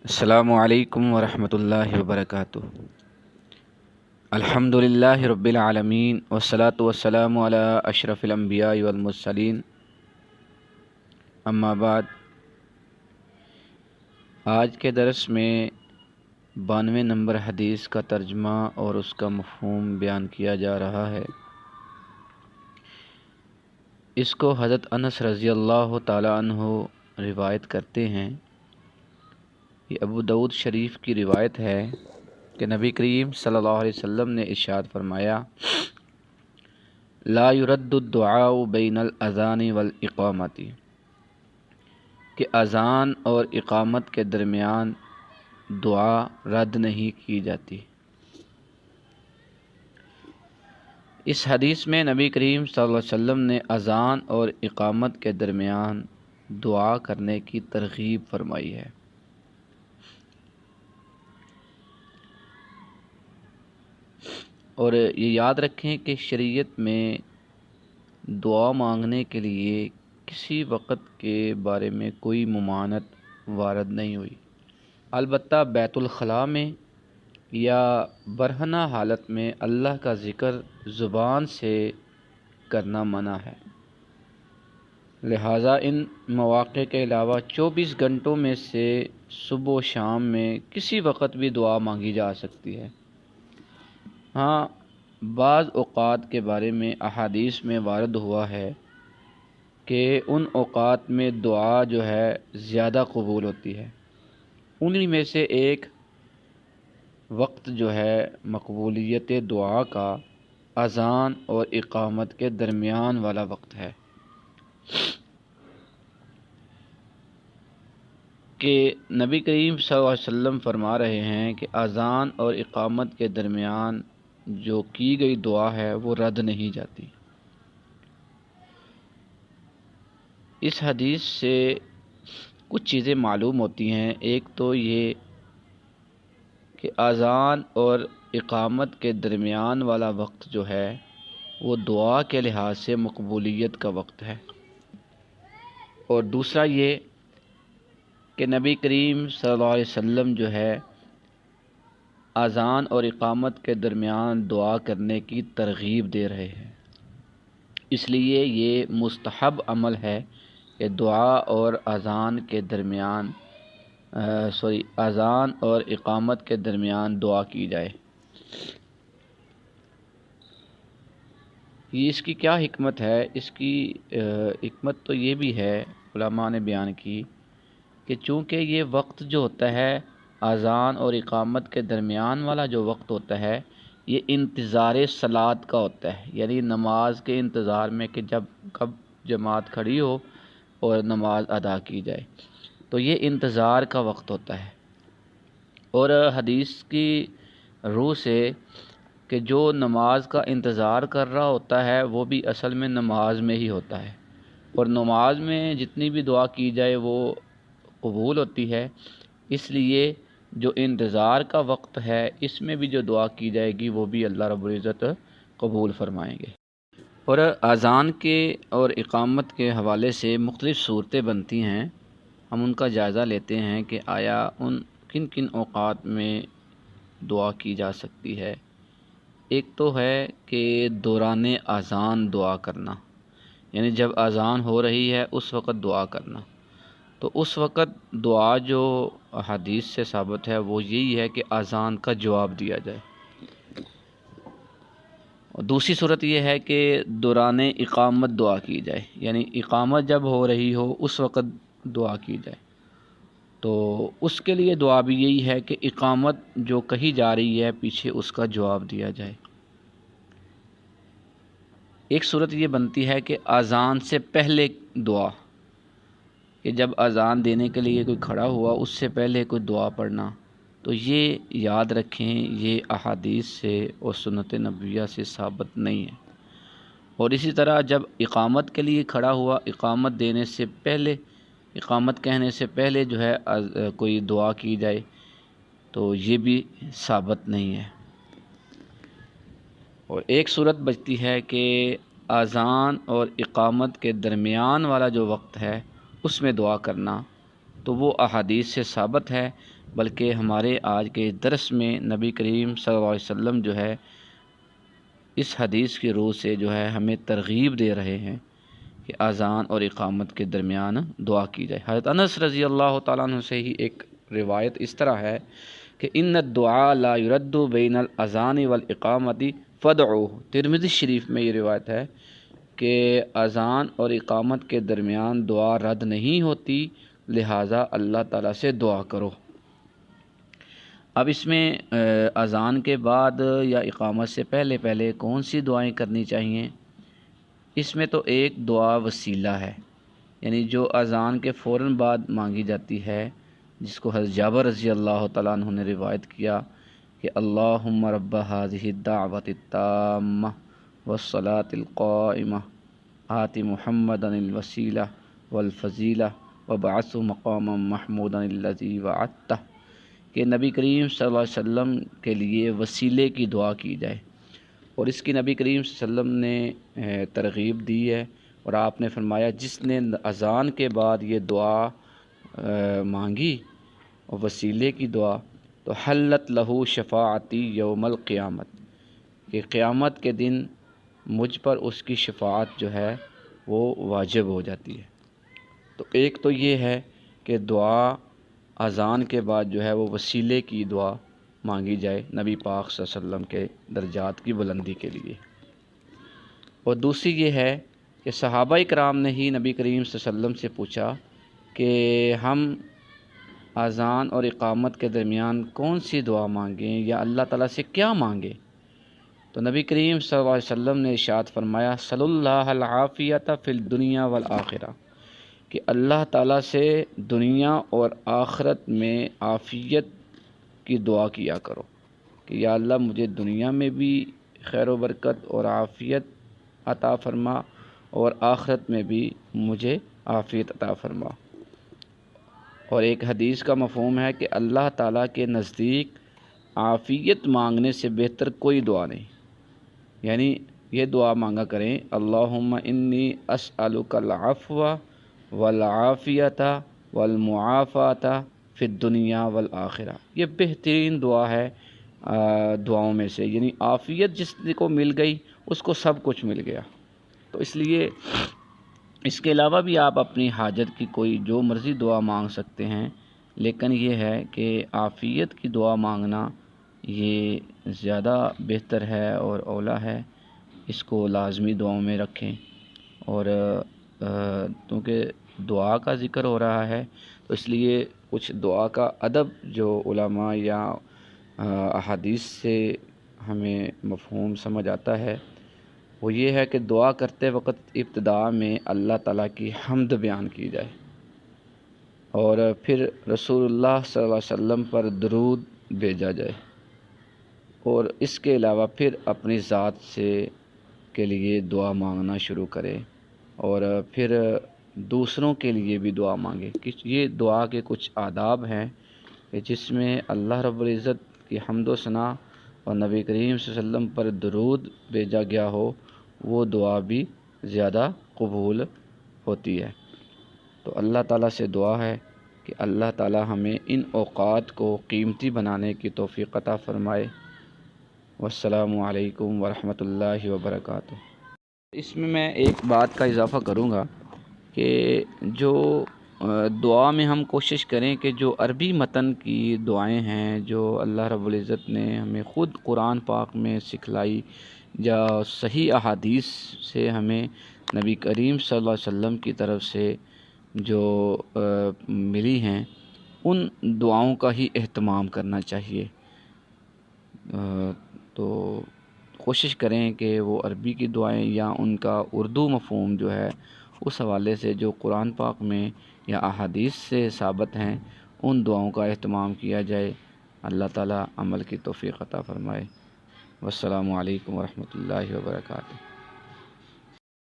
السلام علیکم ورحمۃ اللہ وبرکاتہ۔ الحمدللہ رب العالمین والصلاة والسلام علی اشرف الانبیاء والمرسلین، اما بعد۔ آج کے درس میں 92 نمبر حدیث کا ترجمہ اور اس کا مفہوم بیان کیا جا رہا ہے۔ اس کو حضرت انس رضی اللہ تعالی عنہ روایت کرتے ہیں۔ یہ ابو داؤد شریف کی روایت ہے کہ نبی کریم صلی اللہ علیہ وسلم نے ارشاد فرمایا، لا يرد الدعاء بین الاذان والاقامت، کہ اذان اور اقامت کے درمیان دعا رد نہیں کی جاتی۔ اس حدیث میں نبی کریم صلی اللہ علیہ وسلم نے اذان اور اقامت کے درمیان دعا کرنے کی ترغیب فرمائی ہے۔ اور یہ یاد رکھیں کہ شریعت میں دعا مانگنے کے لیے کسی وقت کے بارے میں کوئی ممانعت وارد نہیں ہوئی، البتہ بیت الخلاء میں یا برہنہ حالت میں اللہ کا ذکر زبان سے کرنا منع ہے۔ لہٰذا ان مواقع کے علاوہ 24 گھنٹوں میں سے صبح و شام میں کسی وقت بھی دعا مانگی جا سکتی ہے۔ ہاں، بعض اوقات کے بارے میں احادیث میں وارد ہوا ہے کہ ان اوقات میں دعا جو ہے زیادہ قبول ہوتی ہے۔ انہی میں سے ایک وقت جو ہے مقبولیت دعا کا اذان اور اقامت کے درمیان والا وقت ہے، کہ نبی کریم صلی اللہ علیہ وسلم فرما رہے ہیں کہ اذان اور اقامت کے درمیان جو کی گئی دعا ہے وہ رد نہیں جاتی۔ اس حدیث سے کچھ چیزیں معلوم ہوتی ہیں۔ ایک تو یہ کہ اذان اور اقامت کے درمیان والا وقت جو ہے وہ دعا کے لحاظ سے مقبولیت کا وقت ہے، اور دوسرا یہ کہ نبی کریم صلی اللہ علیہ وسلم جو ہے اذان اور اقامت کے درمیان دعا کرنے کی ترغیب دے رہے ہیں، اس لیے یہ مستحب عمل ہے کہ دعا اور اذان کے درمیان اذان اور اقامت کے درمیان دعا کی جائے۔ یہ اس کی کیا حکمت ہے؟ اس کی حکمت تو یہ بھی ہے، علماء نے بیان کی، کہ چونکہ یہ وقت جو ہوتا ہے اذان اور اقامت کے درمیان والا جو وقت ہوتا ہے یہ انتظار صلاۃ کا ہوتا ہے، یعنی نماز کے انتظار میں کہ کب جماعت کھڑی ہو اور نماز ادا کی جائے، تو یہ انتظار کا وقت ہوتا ہے۔ اور حدیث کی روح سے کہ جو نماز کا انتظار کر رہا ہوتا ہے وہ بھی اصل میں نماز میں ہی ہوتا ہے، اور نماز میں جتنی بھی دعا کی جائے وہ قبول ہوتی ہے، اس لیے جو انتظار کا وقت ہے اس میں بھی جو دعا کی جائے گی وہ بھی اللہ رب العزت قبول فرمائیں گے۔ اور اذان کے اور اقامت کے حوالے سے مختلف صورتیں بنتی ہیں، ہم ان کا جائزہ لیتے ہیں کہ آیا ان کن کن اوقات میں دعا کی جا سکتی ہے۔ ایک تو ہے کہ دوران اذان دعا کرنا، یعنی جب اذان ہو رہی ہے اس وقت دعا کرنا، تو اس وقت دعا جو حدیث سے ثابت ہے وہ یہی ہے کہ اذان کا جواب دیا جائے۔ اور دوسری صورت یہ ہے کہ دوران اقامت دعا کی جائے، یعنی اقامت جب ہو رہی ہو اس وقت دعا کی جائے، تو اس کے لیے دعا بھی یہی ہے کہ اقامت جو کہی جا رہی ہے پیچھے اس کا جواب دیا جائے۔ ایک صورت یہ بنتی ہے کہ اذان سے پہلے دعا، کہ جب اذان دینے کے لیے کوئی کھڑا ہوا اس سے پہلے کوئی دعا پڑھنا، تو یہ یاد رکھیں یہ احادیث سے اور سنت نبویہ سے ثابت نہیں ہے۔ اور اسی طرح جب اقامت کے لیے کھڑا ہوا، اقامت دینے سے پہلے، اقامت کہنے سے پہلے جو ہے کوئی دعا کی جائے، تو یہ بھی ثابت نہیں ہے۔ اور ایک صورت بچتی ہے کہ اذان اور اقامت کے درمیان والا جو وقت ہے اس میں دعا کرنا، تو وہ احادیث سے ثابت ہے، بلکہ ہمارے آج کے درس میں نبی کریم صلی اللہ علیہ وسلم جو ہے اس حدیث کی روح سے جو ہے ہمیں ترغیب دے رہے ہیں کہ اذان اور اقامت کے درمیان دعا کی جائے۔ حضرت انس رضی اللہ تعالیٰ عنہ سے ہی ایک روایت اس طرح ہے کہ ان الدعاء لا يرد بین الاذان والاقامت فادعوہ۔ ترمذی شریف میں یہ روایت ہے کہ اذان اور اقامت کے درمیان دعا رد نہیں ہوتی، لہٰذا اللہ تعالیٰ سے دعا کرو۔ اب اس میں اذان کے بعد یا اقامت سے پہلے کون سی دعائیں کرنی چاہیے؟ اس میں تو ایک دعا وسیلہ ہے، یعنی جو اذان کے فوراً بعد مانگی جاتی ہے، جس کو حضرت جابر رضی اللہ تعالیٰ عنہ نے روایت کیا کہ اللہم رب هذه الدعوة التامة والصلاة القائمة آت محمدا الوسیلہ والفضیلہ وابعثه مقاما محمودا الذی وعدتہ، کہ نبی کریم صلی اللہ علیہ وسلم کے لیے وسیلے کی دعا کی جائے۔ اور اس کی نبی کریم صلی اللہ علیہ وسلم نے ترغیب دی ہے، اور آپ نے فرمایا جس نے اذان کے بعد یہ دعا مانگی اور وسیلے کی دعا تو حلت لہو شفاعتی یوم القیامت، کہ قیامت کے دن مجھ پر اس کی شفاعت جو ہے وہ واجب ہو جاتی ہے۔ تو ایک تو یہ ہے کہ دعا اذان کے بعد جو ہے وہ وسیلے کی دعا مانگی جائے نبی پاک صلی اللہ علیہ وسلم کے درجات کی بلندی کے لیے۔ اور دوسری یہ ہے کہ صحابہ کرام نے ہی نبی کریم صلی اللہ علیہ وسلم سے پوچھا کہ ہم اذان اور اقامت کے درمیان کون سی دعا مانگیں یا اللہ تعالیٰ سے کیا مانگیں؟ تو نبی کریم صلی اللہ علیہ وسلم نے ارشاد فرمایا صلی اللہ العافیۃ فی الدنیا والآخرہ، کہ اللہ تعالیٰ سے دنیا اور آخرت میں عافیت کی دعا کیا کرو، کہ یا اللہ مجھے دنیا میں بھی خیر و برکت اور عافیت عطا فرما، اور آخرت میں بھی مجھے عافیت عطا فرما۔ اور ایک حدیث کا مفہوم ہے کہ اللہ تعالیٰ کے نزدیک عافیت مانگنے سے بہتر کوئی دعا نہیں، یعنی یہ دعا مانگا کریں اللہم انی اسألک العفو والعافیت والمعافات فی الدنیا والآخرہ۔ یہ بہترین دعا ہے دعاؤں میں سے، یعنی عافیت جس کو مل گئی اس کو سب کچھ مل گیا۔ تو اس لیے اس کے علاوہ بھی آپ اپنی حاجت کی کوئی جو مرضی دعا مانگ سکتے ہیں، لیکن یہ ہے کہ عافیت کی دعا مانگنا یہ زیادہ بہتر ہے اور اولیٰ ہے، اس کو لازمی دعاؤں میں رکھیں۔ اور کیونکہ دعا کا ذکر ہو رہا ہے تو اس لیے کچھ دعا کا ادب جو علماء یا احادیث سے ہمیں مفہوم سمجھ آتا ہے وہ یہ ہے کہ دعا کرتے وقت ابتدا میں اللہ تعالیٰ کی حمد بیان کی جائے، اور پھر رسول اللہ صلی اللہ علیہ وسلم پر درود بھیجا جائے، اور اس کے علاوہ پھر اپنی ذات سے کے لیے دعا مانگنا شروع کرے، اور پھر دوسروں کے لیے بھی دعا مانگے۔ کہ یہ دعا کے کچھ آداب ہیں کہ جس میں اللہ رب العزت کی حمد و ثنا اور نبی کریم صلی اللہ علیہ وسلم پر درود بھیجا گیا ہو، وہ دعا بھی زیادہ قبول ہوتی ہے۔ تو اللہ تعالیٰ سے دعا ہے کہ اللہ تعالیٰ ہمیں ان اوقات کو قیمتی بنانے کی توفیق عطا فرمائے۔ والسلام علیکم ورحمۃ اللہ وبرکاتہ۔ اس میں ایک بات کا اضافہ کروں گا کہ جو دعا میں ہم کوشش کریں کہ جو عربی متن کی دعائیں ہیں جو اللہ رب العزت نے ہمیں خود قرآن پاک میں سکھلائی یا صحیح احادیث سے ہمیں نبی کریم صلی اللہ علیہ وسلم کی طرف سے جو ملی ہیں، ان دعاؤں کا ہی اہتمام کرنا چاہیے۔ تو کوشش کریں کہ وہ عربی کی دعائیں یا ان کا اردو مفہوم جو ہے اس حوالے سے جو قرآن پاک میں یا احادیث سے ثابت ہیں ان دعاؤں کا اہتمام کیا جائے۔ اللہ تعالیٰ عمل کی توفیق عطا فرمائے۔ والسلام علیکم ورحمۃ اللہ وبرکاتہ۔